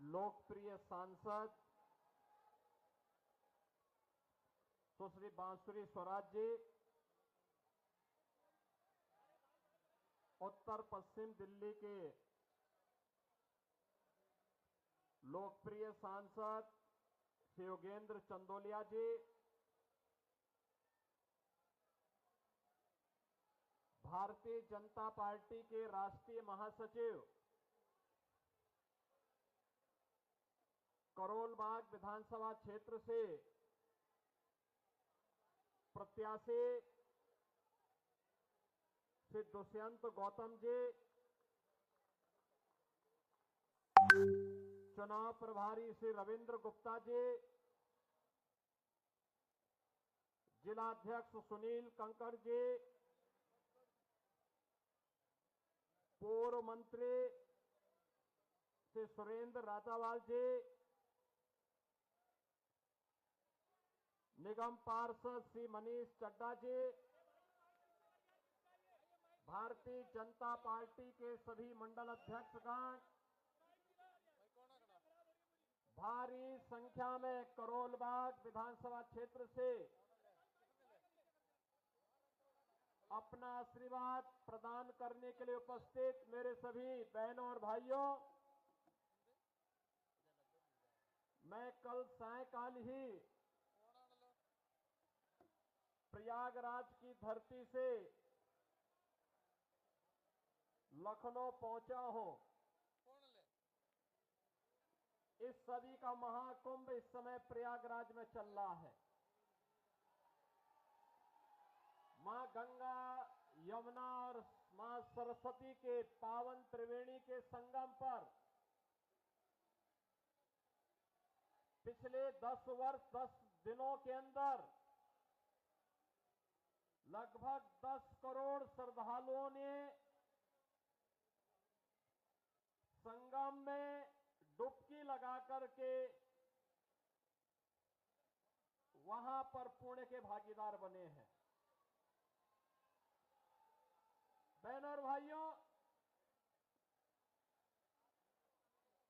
लोकप्रिय सांसद सुश्री बांसुरी स्वराज जी, उत्तर पश्चिम दिल्ली के लोकप्रिय सांसद श्री योगेंद्र चंदोलिया जी, भारतीय जनता पार्टी के राष्ट्रीय महासचिव करोलबाग विधानसभा क्षेत्र से प्रत्याशी श्री दुष्यंत गौतम जी, चुनाव प्रभारी श्री रविंद्र गुप्ता जी, जिलाध्यक्ष सुनील कंकर जी, पूर्व मंत्री श्री सुरेंद्र राजावाल जी, निगम पार्षद श्री मनीष चड्डा जी, भारतीय जनता पार्टी के सभी मंडल अध्यक्षगण, भारी संख्या में करोलबाग विधानसभा क्षेत्र से अपना आशीर्वाद प्रदान करने के लिए उपस्थित मेरे सभी बहनों और भाइयों, मैं कल सायकाल ही प्रयागराज की धरती से लखनऊ पहुंचा हूं। इस सदी का महाकुंभ इस समय प्रयागराज में चल रहा है। मां गंगा, यमुना और मां सरस्वती के पावन त्रिवेणी के संगम पर पिछले 10 वर्ष 10 दिनों के अंदर लगभग 10 करोड़ श्रद्धालुओं ने संगम में डुबकी लगा करके वहां पर पुण्य के भागीदार बने हैं। बहनों और भाइयों,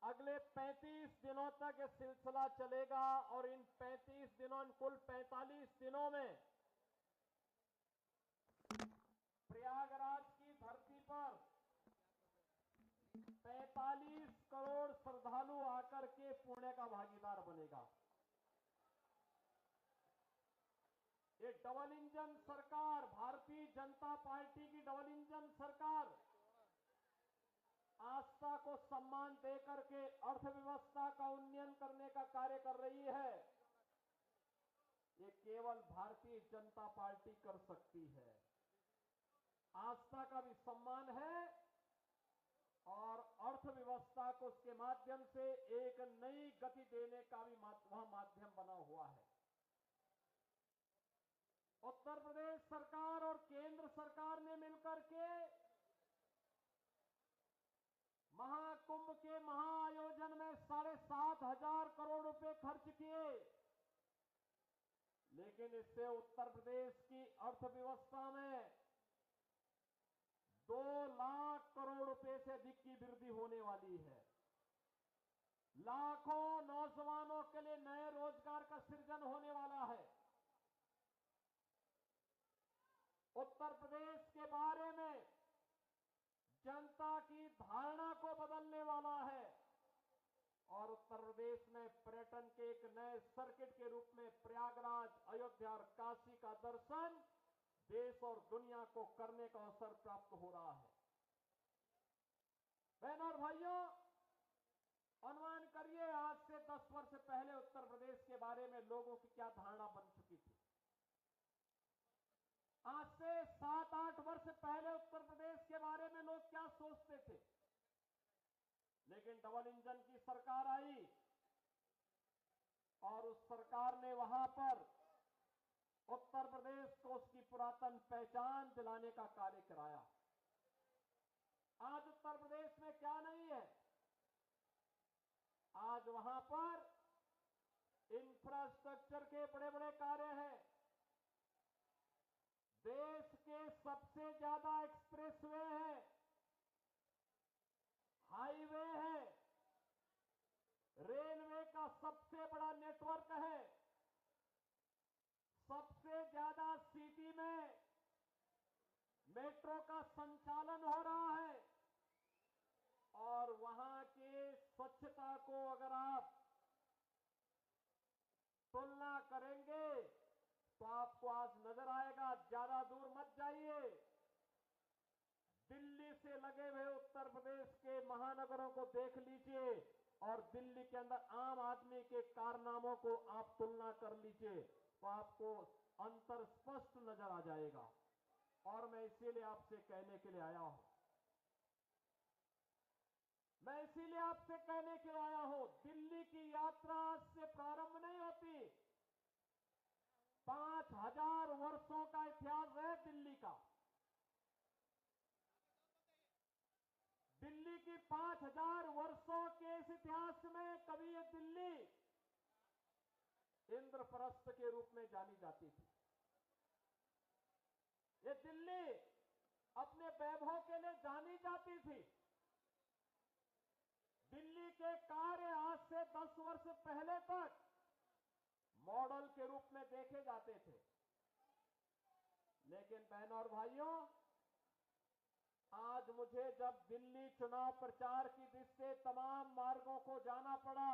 अगले 35 दिनों तक यह सिलसिला चलेगा और इन 35 दिनों, कुल 45 दिनों में प्रयागराज की धरती पर 45 करोड़ श्रद्धालु आकर के पुण्य का भागीदार बनेगा। ये डबल इंजन सरकार, भारतीय जनता पार्टी की डबल इंजन सरकार आस्था को सम्मान देकर के अर्थव्यवस्था का उन्नयन करने का कार्य कर रही है। ये केवल भारतीय जनता पार्टी कर सकती है। आस्था का भी सम्मान है और अर्थव्यवस्था को उसके माध्यम से एक नई गति देने का भी वहां माध्यम बना हुआ है। उत्तर प्रदेश सरकार और केंद्र सरकार ने मिलकर के महाकुंभ के महाआयोजन में 7,500 करोड़ रुपए खर्च किए, लेकिन इससे उत्तर प्रदेश की अर्थव्यवस्था में 2 लाख करोड़ रुपए से अधिक की वृद्धि होने वाली है। लाखों नौजवानों के लिए नए रोजगार का सृजन होने वाला है। उत्तर प्रदेश के बारे में जनता की धारणा को बदलने वाला है और उत्तर प्रदेश में पर्यटन के एक नए सर्किट के रूप में प्रयागराज, अयोध्या और काशी का दर्शन देश और दुनिया को करने का अवसर प्राप्त हो रहा है। बहनों और भाइयों, अनुमान करिए आज से 10 वर्ष पहले उत्तर प्रदेश के बारे में लोगों की क्या धारणा बन चुकी थी। आज से 7-8 वर्ष पहले उत्तर प्रदेश के बारे में लोग क्या सोचते थे। लेकिन डबल इंजन की सरकार आई और उस सरकार ने वहां पर उत्तर प्रदेश को उसकी पुरातन पहचान दिलाने का कार्य कराया। आज उत्तर प्रदेश में क्या नहीं है, आज वहां पर इंफ्रास्ट्रक्चर के बड़े बड़े कार्य हैं। देश के सबसे ज्यादा एक्सप्रेसवे है, हाईवे है, मेट्रो का संचालन हो रहा है और वहां के स्वच्छता को अगर आप तुलना करेंगे तो आपको आज नजर आएगा। ज्यादा दूर मत जाइए, दिल्ली से लगे हुए उत्तर प्रदेश के महानगरों को देख लीजिए और दिल्ली के अंदर आम आदमी के कारनामों को आप तुलना कर लीजिए तो आपको अंतर स्पष्ट नजर आ जाएगा। और मैं इसीलिए आपसे कहने के लिए आया हूं, दिल्ली की यात्रा आज से प्रारंभ नहीं होती। 5000 वर्षों का इतिहास है दिल्ली का। दिल्ली की 5000 वर्षों के इस इतिहास में कभी ये दिल्ली इंद्रप्रस्थ के रूप में जानी जाती थी। ये दिल्ली अपने वैभव के लिए जानी जाती थी। दिल्ली के कार्य आज से 10 वर्ष पहले तक मॉडल के रूप में देखे जाते थे। लेकिन बहनों और भाइयों, आज मुझे जब दिल्ली चुनाव प्रचार की दृष्टि से तमाम मार्गों को जाना पड़ा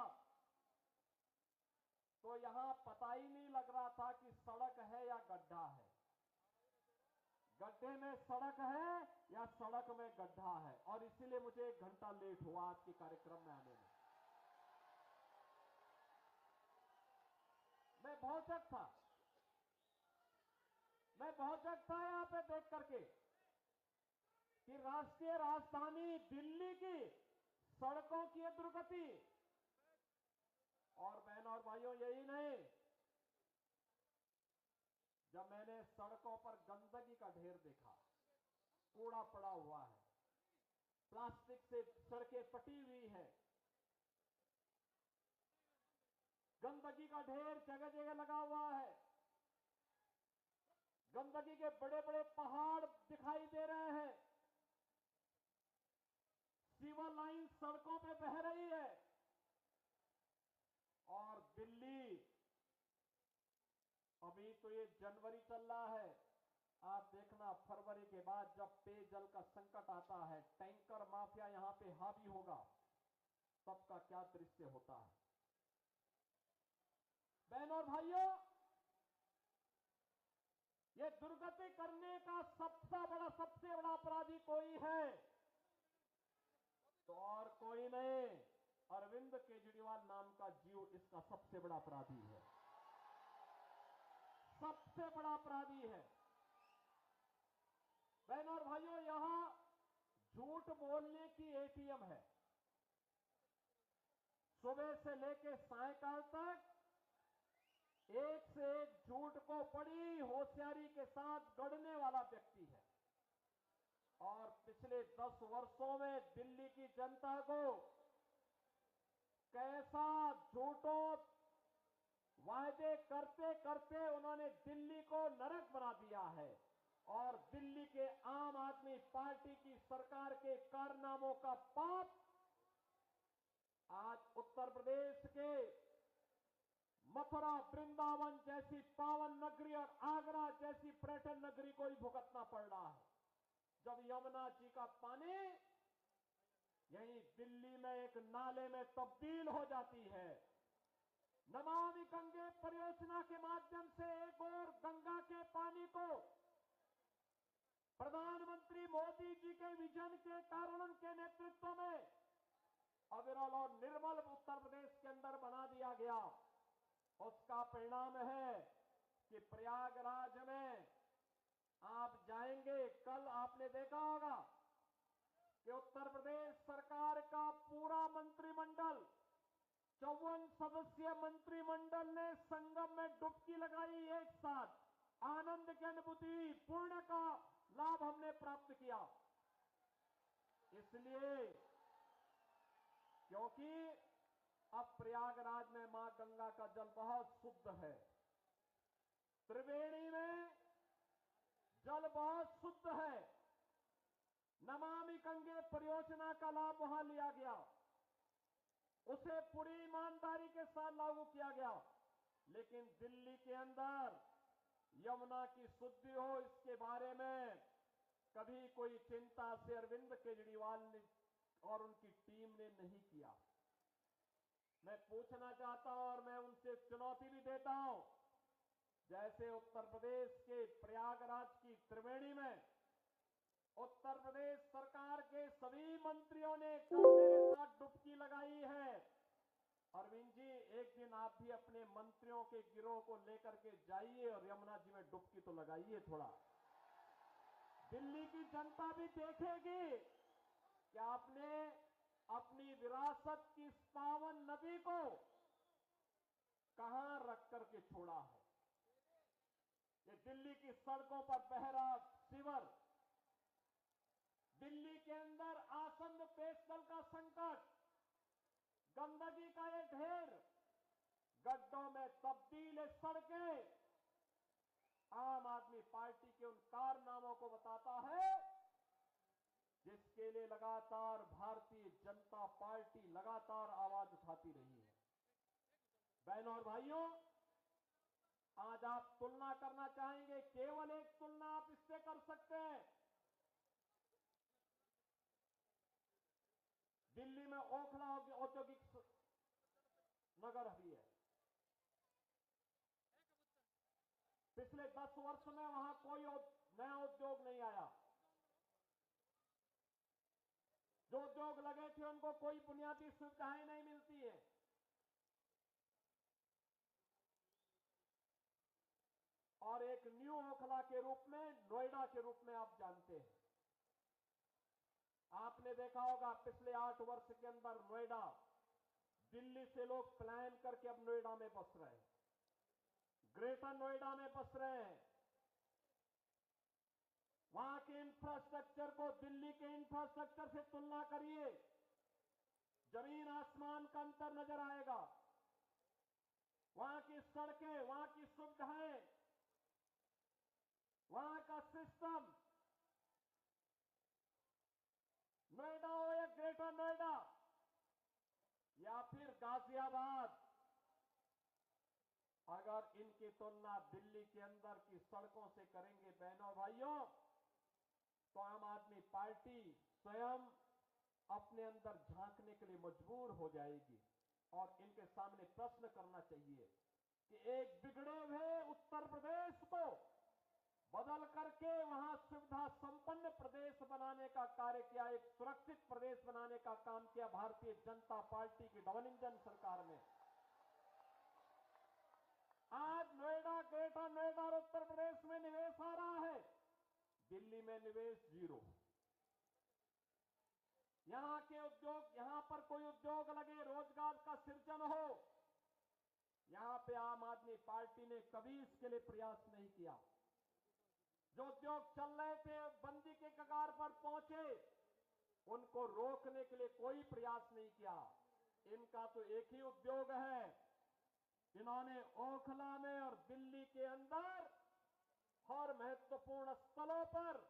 तो यहां पता ही नहीं लग रहा था कि सड़क है या गड्ढा है, गड्ढे में सड़क है या सड़क में गड्ढा है। और इसीलिए मुझे 1 घंटा लेट हुआ आज के कार्यक्रम में आने में। मैं भौचक था यहां पे देख करके कि राष्ट्रीय राजधानी दिल्ली की सड़कों की दुर्गति। और बहनों और भाइयों, यही नहीं, जब मैंने सड़कों पर गंदगी का ढेर देखा, कूड़ा पड़ा हुआ है, प्लास्टिक से सड़कें पटी हुई है, गंदगी का ढेर जगह जगह लगा हुआ है, गंदगी के बड़े बड़े पहाड़ दिखाई दे रहे हैं, सीवर लाइन सड़कों पे बह रही है। और दिल्ली, अभी तो ये जनवरी चल रहा है, आप देखना फरवरी के बाद जब पेयजल का संकट आता है, टैंकर माफिया यहां पे हावी होगा, तब का क्या दृश्य होता है। बहनों और भाइयों, ये दुर्गति करने का सबसे बड़ा अपराधी कोई है तो और कोई नहीं, अरविंद केजरीवाल नाम का जीव इसका सबसे बड़ा अपराधी है, सबसे बड़ा अपराधी है। बहनों और भाइयों, यहां झूठ बोलने की एटीएम है। सुबह से लेकर सायकाल तक एक से एक झूठ को बड़ी होशियारी के साथ गढ़ने वाला व्यक्ति है। और पिछले 10 वर्षों में दिल्ली की जनता को कैसा झूठों वायदे करते करते उन्होंने दिल्ली को नरक बना दिया है। और दिल्ली के आम आदमी पार्टी की सरकार के कारनामों का पाप आज उत्तर प्रदेश के मथुरा, वृंदावन जैसी पावन नगरी और आगरा जैसी पर्यटन नगरी को ही भुगतना पड़ रहा है। जब यमुना जी का पानी यही दिल्ली में एक नाले में तब्दील हो जाती है, नमामि गंगे परियोजना के माध्यम से एक और गंगा के पानी को प्रधानमंत्री मोदी जी के विजन के कारण, उनके नेतृत्व में अविरल और निर्मल उत्तर प्रदेश के अंदर बना दिया गया। उसका परिणाम है कि प्रयागराज में आप जाएंगे, कल आपने देखा होगा कि उत्तर प्रदेश सरकार का पूरा मंत्रिमंडल, 54 सदस्यीय मंत्रिमंडल ने संगम में डुबकी लगाई। एक साथ आनंद की अनुभूति, पुण्य का लाभ हमने प्राप्त किया। इसलिए क्योंकि अब प्रयागराज में मां गंगा का जल बहुत शुद्ध है, त्रिवेणी में जल बहुत शुद्ध है। नमामि गंगे परियोजना का लाभ वहां लिया गया, उसे पूरी ईमानदारी के साथ लागू किया गया। लेकिन दिल्ली के अंदर यमुना की शुद्धि हो, इसके बारे में कभी कोई चिंता से अरविंद केजरीवाल ने और उनकी टीम ने नहीं किया। मैं पूछना चाहता हूं और मैं उनसे चुनौती भी देता हूं, जैसे उत्तर प्रदेश के प्रयागराज की त्रिवेणी में उत्तर प्रदेश सरकार के सभी मंत्रियों ने कल मेरे साथ डुबकी लगाई है। अरविंद जी, एक दिन आप भी अपने मंत्रियों के गिरोह को लेकर के जाइए और यमुना जी में डुबकी तो लगाइए थोड़ा। दिल्ली की जनता भी देखेगी कि आपने अपनी विरासत की इस पावन नदी को कहां रख करके छोड़ा है। ये दिल्ली की सड़कों पर बह रहा सीवर, दिल्ली के अंदर आसन्न पेयजल का संकट, गंदगी का ये ढेर, गड्ढों में तब्दील सड़कें, आम आदमी पार्टी के उन कारनामों को बताता है जिसके लिए लगातार भारतीय जनता पार्टी लगातार आवाज उठाती रही है। बहनों और भाइयों, आज आप तुलना करना चाहेंगे, केवल एक तुलना आप इससे कर सकते हैं। दिल्ली में ओखला औद्योगिक नगर भी है। पिछले 10 वर्ष में वहां कोई नया उद्योग नहीं आया। जो उद्योग लगे थे उनको कोई बुनियादी सुविधाएं नहीं मिलती है। और एक न्यू ओखला के रूप में, नोएडा के रूप में आप जानते हैं, आपने देखा होगा पिछले 8 वर्ष के अंदर नोएडा, दिल्ली से लोग प्लान करके अब नोएडा में बस रहे हैं, ग्रेटर नोएडा में बस रहे हैं। वहां के इंफ्रास्ट्रक्चर को दिल्ली के इंफ्रास्ट्रक्चर से तुलना करिए, जमीन आसमान का अंतर नजर आएगा। वहां की सड़कें, वहां की सुविधाएं, वहां का सिस्टम, नोएडा हो या ग्रेटर नोएडा या फिर गाजियाबाद, अगर इनकी तुलना दिल्ली के अंदर की सड़कों से करेंगे बहनों भाइयों, तो आम आदमी पार्टी स्वयं अपने अंदर झांकने के लिए मजबूर हो जाएगी और इनके सामने प्रश्न करना चाहिए कि एक बिगड़े हुए उत्तर प्रदेश को बदल करके वहां सुविधा संपन्न प्रदेश बनाने का कार्य किया, एक सुरक्षित प्रदेश बनाने का काम किया भारतीय जनता पार्टी की डबल इंजन सरकार ने। आज नोएडा, ग्रेटर नोएडा और उत्तर प्रदेश में निवेश आ रहा है, दिल्ली में निवेश 0। यहां के उद्योग, यहां पर कोई उद्योग लगे, रोजगार का सृजन हो, यहां पे आम आदमी पार्टी ने कभी इसके लिए प्रयास नहीं किया। जो उद्योग चल रहे थे बंदी के कगार पर पहुंचे, उनको रोकने के लिए कोई प्रयास नहीं किया। इनका तो एक ही उद्योग है, इन्होंने ओखला में और दिल्ली के अंदर हर महत्वपूर्ण स्थलों पर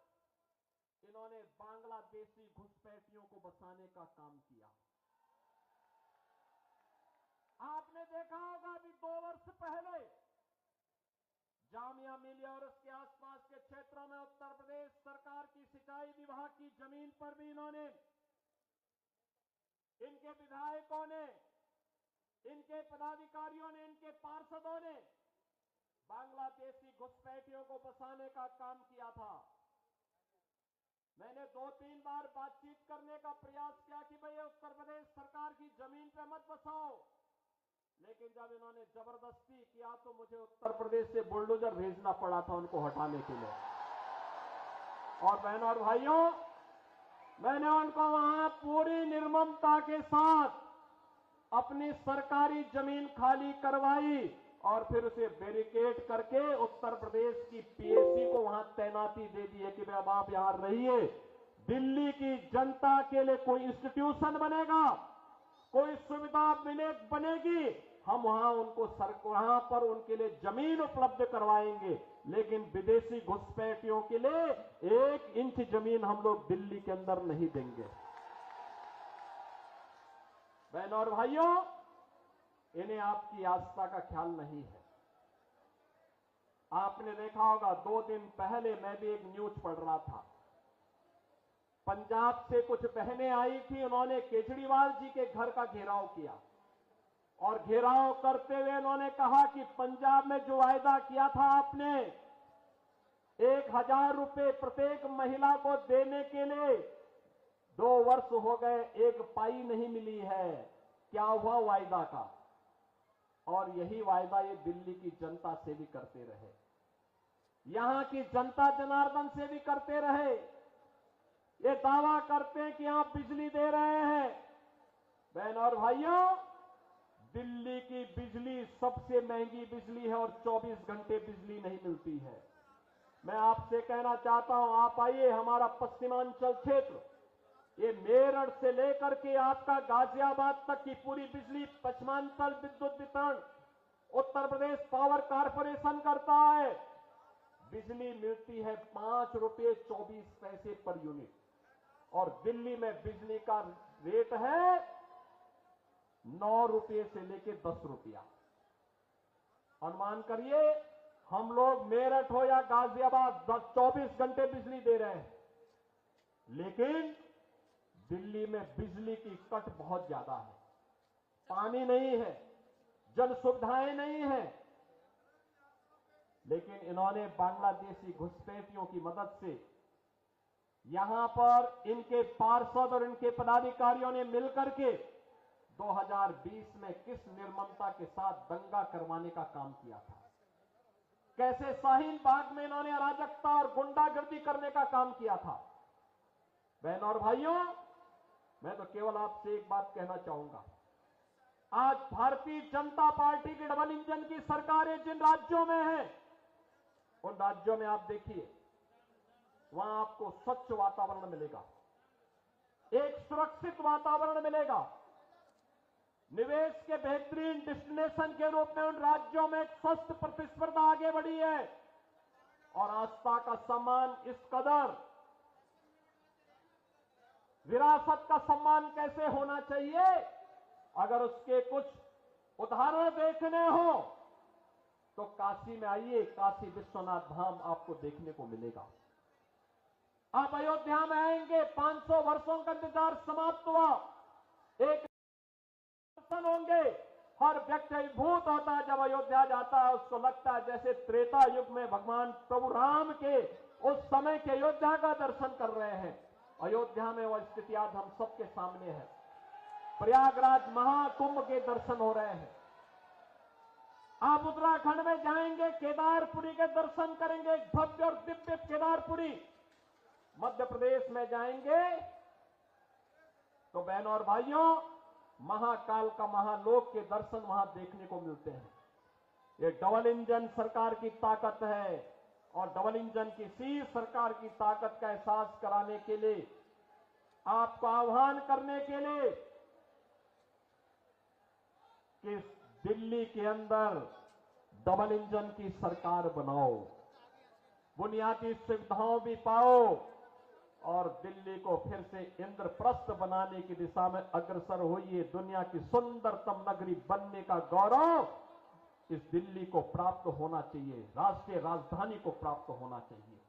इन्होंने बांग्लादेशी घुसपैठियों को बसाने का काम किया। आपने देखा होगा अभी 2 वर्ष पहले जामिया मिलिया और उसके आसपास के क्षेत्रों में उत्तर प्रदेश सरकार की सिंचाई विभाग की जमीन पर भी इन्होंने, इनके विधायकों ने, इनके पदाधिकारियों ने, इनके पार्षदों ने बांग्लादेशी घुसपैठियों को बसाने का काम किया था। मैंने 2-3 बार बातचीत करने का प्रयास किया कि भाई उत्तर प्रदेश सरकार की जमीन पे मत बसाओ, लेकिन जब इन्होंने जबरदस्ती किया तो मुझे उत्तर प्रदेश से बुलडोजर भेजना पड़ा था उनको हटाने के लिए। और बहनों और भाइयों, मैंने उनको वहां पूरी निर्ममता के साथ अपनी सरकारी जमीन खाली करवाई और फिर उसे बैरिकेड करके उत्तर प्रदेश की पीएसी को वहां तैनाती दे दी है कि भाई अब आप यहां रहिए। दिल्ली की जनता के लिए कोई इंस्टीट्यूशन बनेगा, कोई सुविधा बनेगी, हम वहां उनको वहां पर उनके लिए जमीन उपलब्ध करवाएंगे, लेकिन विदेशी घुसपैठियों के लिए 1 इंच जमीन हम लोग दिल्ली के अंदर नहीं देंगे। बहनों और भाइयों, इन्हें आपकी आस्था का ख्याल नहीं है। आपने देखा होगा 2 दिन पहले मैं भी एक न्यूज पढ़ रहा था, पंजाब से कुछ बहनें आई थी, उन्होंने केजरीवाल जी के घर का घेराव किया और घेराव करते हुए उन्होंने कहा कि पंजाब में जो वायदा किया था आपने 1,000 रुपए प्रत्येक महिला को देने के लिए 2 वर्ष हो गए, एक पाई नहीं मिली है। क्या हुआ वायदा का? और यही वायदा ये दिल्ली की जनता से भी करते रहे, यहां की जनता जनार्दन से भी करते रहे। ये दावा करते हैं कि आप बिजली दे रहे हैं। बहन और भाइयों, दिल्ली की बिजली सबसे महंगी बिजली है और 24 घंटे बिजली नहीं मिलती है। मैं आपसे कहना चाहता हूं, आप आइए हमारा पश्चिमांचल क्षेत्र, ये मेरठ से लेकर के आपका गाजियाबाद तक की पूरी बिजली पश्चिमांचल विद्युत वितरण उत्तर प्रदेश पावर कारपोरेशन करता है। बिजली मिलती है 5 रुपये 24 पैसे पर यूनिट और दिल्ली में बिजली का रेट है 9 रुपये से लेकर 10 रुपया। अनुमान करिए, हम लोग मेरठ हो या गाजियाबाद 24 घंटे बिजली दे रहे हैं, लेकिन दिल्ली में बिजली की कट बहुत ज्यादा है। पानी नहीं है, जन सुविधाएं नहीं है, लेकिन इन्होंने बांग्लादेशी घुसपैठियों की मदद से यहां पर इनके पार्षद और इनके पदाधिकारियों ने मिलकर के 2020 में किस निर्ममता के साथ दंगा करवाने का काम किया था, कैसे शाहीन बाग में इन्होंने अराजकता और गुंडागर्दी करने का काम किया था। बहन और भाइयों, मैं तो केवल आपसे एक बात कहना चाहूंगा, आज भारतीय जनता पार्टी की डबल इंजन की सरकारें जिन राज्यों में है, उन राज्यों में आप देखिए, वहां आपको स्वच्छ वातावरण मिलेगा, एक सुरक्षित वातावरण मिलेगा, निवेश के बेहतरीन डेस्टिनेशन के रूप में उन राज्यों में एक स्वस्थ प्रतिस्पर्धा आगे बढ़ी है और आस्था का सम्मान इस कदर, विरासत का सम्मान कैसे होना चाहिए, अगर उसके कुछ उदाहरण देखने हो तो काशी में आइए, काशी विश्वनाथ धाम आपको देखने को मिलेगा। आप अयोध्या में आएंगे, 500 वर्षों का इंतजार समाप्त हुआ, एक दर्शन होंगे। हर व्यक्ति अभिभूत होता है जब अयोध्या जाता है, उसको लगता है जैसे त्रेता युग में भगवान प्रभु राम के उस समय के अयोध्या का दर्शन कर रहे हैं। अयोध्या में वह स्थिति आज हम सबके सामने है। प्रयागराज महाकुंभ के दर्शन हो रहे हैं। आप उत्तराखंड में जाएंगे, केदारपुरी के दर्शन करेंगे, भव्य और दिव्य केदारपुरी। मध्य प्रदेश में जाएंगे तो बहनों और भाइयों, महाकाल का महालोक के दर्शन वहां देखने को मिलते हैं। ये डबल इंजन सरकार की ताकत है और डबल इंजन की इसी सरकार की ताकत का एहसास कराने के लिए, आपको आह्वान करने के लिए कि दिल्ली के अंदर डबल इंजन की सरकार बनाओ, बुनियादी सुविधाओं भी पाओ और दिल्ली को फिर से इंद्रप्रस्थ बनाने की दिशा में अग्रसर होइए। दुनिया की सुंदरतम नगरी बनने का गौरव इस दिल्ली को प्राप्त होना चाहिए, राष्ट्रीय राजधानी को प्राप्त होना चाहिए।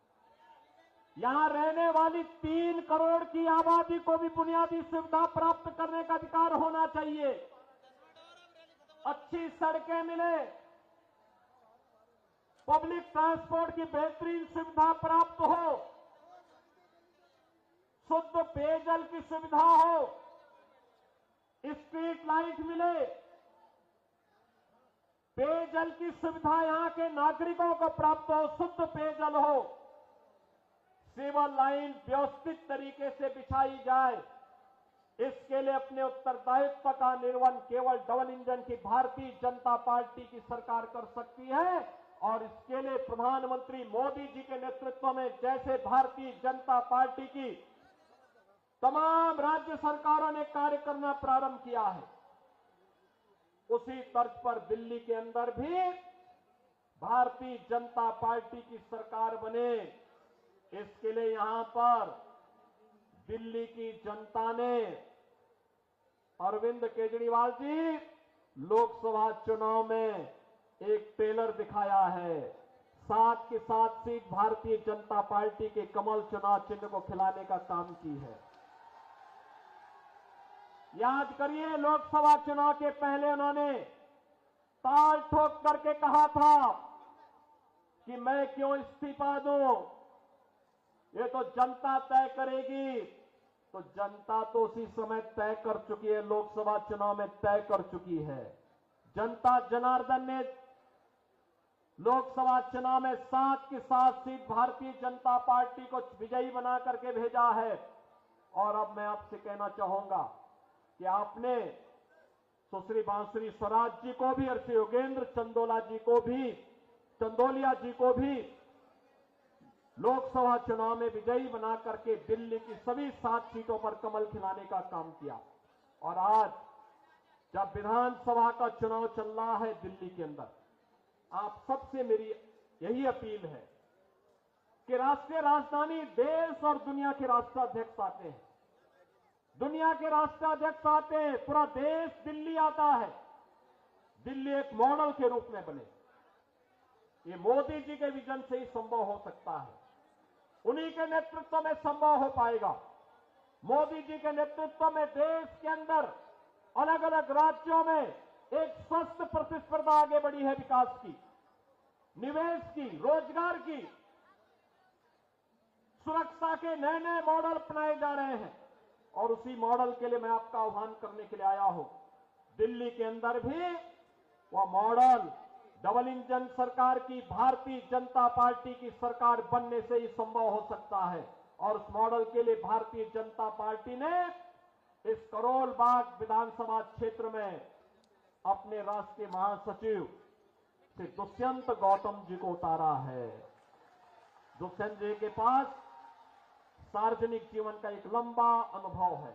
यहां रहने वाली 3 करोड़ की आबादी को भी बुनियादी सुविधा प्राप्त करने का अधिकार होना चाहिए। अच्छी सड़कें मिले, पब्लिक ट्रांसपोर्ट की बेहतरीन सुविधा प्राप्त हो, शुद्ध पेयजल की सुविधा हो, स्ट्रीट लाइट मिले, पेयजल की सुविधा यहां के नागरिकों को प्राप्त हो, शुद्ध पेयजल हो, सीवर लाइन व्यवस्थित तरीके से बिछाई जाए। इसके लिए अपने उत्तरदायित्व का निर्वहन केवल डबल इंजन की भारतीय जनता पार्टी की सरकार कर सकती है और इसके लिए प्रधानमंत्री मोदी जी के नेतृत्व में जैसे भारतीय जनता पार्टी की तमाम राज्य सरकारों ने कार्य करना प्रारंभ किया है, उसी तर्ज पर दिल्ली के अंदर भी भारतीय जनता पार्टी की सरकार बने। इसके लिए यहां पर दिल्ली की जनता ने अरविंद केजरीवाल जी लोकसभा चुनाव में एक ट्रेलर दिखाया है, 7 की 7 सीट भारतीय जनता पार्टी के कमल चुनाव चिन्ह को खिलाने का काम की है। याद करिए, लोकसभा चुनाव के पहले उन्होंने ताल ठोक करके कहा था कि मैं क्यों इस्तीफा दूं, ये तो जनता तय करेगी। तो जनता तो उसी समय तय कर चुकी है, लोकसभा चुनाव में तय कर चुकी है। जनता जनार्दन ने लोकसभा चुनाव में 7 की 7 सीट भारतीय जनता पार्टी को विजयी बना करके भेजा है। और अब मैं आपसे कहना चाहूंगा कि आपने सुश्री बांसुरी स्वराज जी को भी और श्री योगेंद्र चंदोलिया जी को भी लोकसभा चुनाव में विजयी बना करके दिल्ली की सभी 7 सीटों पर कमल खिलाने का काम किया। और आज जब विधानसभा का चुनाव चल रहा है दिल्ली के अंदर, आप सबसे मेरी यही अपील है कि राष्ट्रीय राजधानी देश और दुनिया के राष्ट्राध्यक्ष आते हैं, दुनिया के राष्ट्राध्यक्ष आते हैं, पूरा देश दिल्ली आता है। दिल्ली एक मॉडल के रूप में बने, ये मोदी जी के विजन से ही संभव हो सकता है। उन्हीं के नेतृत्व में संभव हो पाएगा। मोदी जी के नेतृत्व में देश के अंदर अलग अलग राज्यों में एक स्वस्थ प्रतिस्पर्धा आगे बढ़ी है, विकास की, निवेश की, रोजगार की, सुरक्षा के नए नए मॉडल अपनाए जा रहे हैं। और उसी मॉडल के लिए मैं आपका आह्वान करने के लिए आया हूं। दिल्ली के अंदर भी वह मॉडल डबल इंजन सरकार की, भारतीय जनता पार्टी की सरकार बनने से ही संभव हो सकता है। और उस मॉडल के लिए भारतीय जनता पार्टी ने इस करोल बाग विधानसभा क्षेत्र में अपने राष्ट्रीय महासचिव श्री दुष्यंत गौतम जी को उतारा है। दुष्यंत जी के पास सार्वजनिक जीवन का एक लंबा अनुभव है,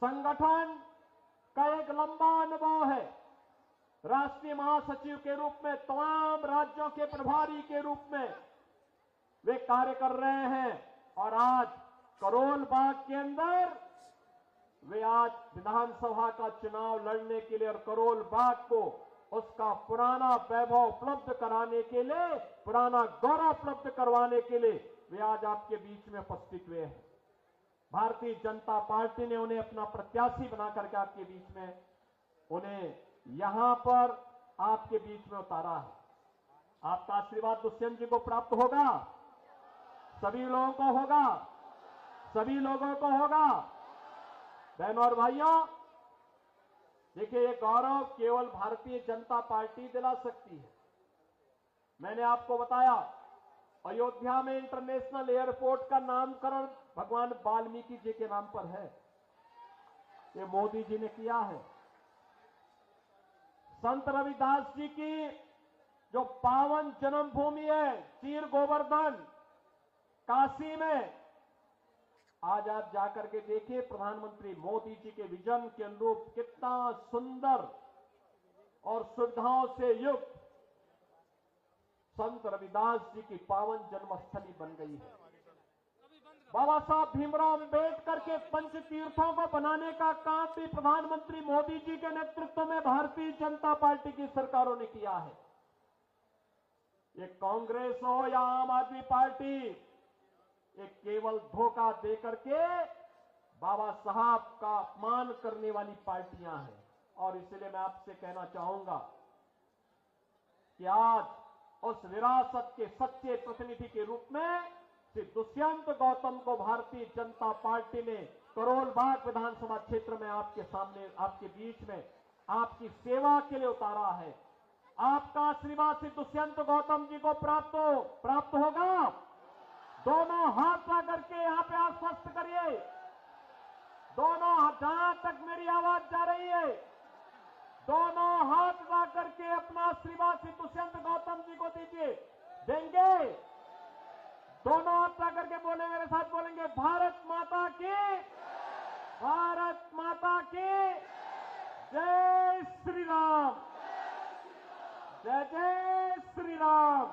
संगठन का एक लंबा अनुभव है। राष्ट्रीय महासचिव के रूप में, तमाम राज्यों के प्रभारी के रूप में वे कार्य कर रहे हैं। और आज करोल बाग के अंदर वे आज विधानसभा का चुनाव लड़ने के लिए और करोल बाग को उसका पुराना वैभव उपलब्ध कराने के लिए, पुराना गौरव उपलब्ध करवाने के लिए वे आज आपके बीच में उपस्थित हुए हैं। भारतीय जनता पार्टी ने उन्हें अपना प्रत्याशी बना करके आपके बीच में, उन्हें यहां पर आपके बीच में उतारा है। आपका आशीर्वाद दुष्यंत जी को प्राप्त होगा, सभी लोगों को होगा, सभी लोगों को होगा। बहनों और भाइयों, देखिए, ये गौरव केवल भारतीय जनता पार्टी दिला सकती है। मैंने आपको बताया, अयोध्या में इंटरनेशनल एयरपोर्ट का नामकरण भगवान वाल्मीकि जी के नाम पर है, ये मोदी जी ने किया है। संत रविदास जी की जो पावन जन्मभूमि है चीर गोवर्धन काशी में, आज आप जाकर के देखिए, प्रधानमंत्री मोदी जी के विजन के अनुरूप कितना सुंदर और सुविधाओं से युक्त संत रविदास जी की पावन जन्मस्थली बन गई है। बाबा साहब भीमराव अंबेडकर के पंच तीर्थों को बनाने का काम भी प्रधानमंत्री मोदी जी के नेतृत्व में भारतीय जनता पार्टी की सरकारों ने किया है। ये कांग्रेस हो या आम आदमी पार्टी, ये केवल धोखा देकर के बाबा साहब का अपमान करने वाली पार्टियां हैं। और इसलिए मैं आपसे कहना चाहूंगा कि आज उस विरासत के सच्चे प्रतिनिधि के रूप में श्री दुष्यंत गौतम को भारतीय जनता पार्टी ने करोल बाग विधानसभा क्षेत्र में आपके सामने, आपके बीच में आपकी सेवा के लिए उतारा है। आपका आशीर्वाद श्री दुष्यंत गौतम जी को प्राप्त होगा। दोनों हाथ ला करके यहां पे आश्वस्त करिए, दोनों जहां तक मेरी आवाज जा रही है, दोनों हाथ ला करके अपना आशीर्वाद श्री दुष्यंत गौतम जी को दीजिए। देंगे? दोनों हाथ ला करके बोले, मेरे साथ बोलेंगे, भारत माता की, भारत माता की जय श्री राम, जय जय श्री राम।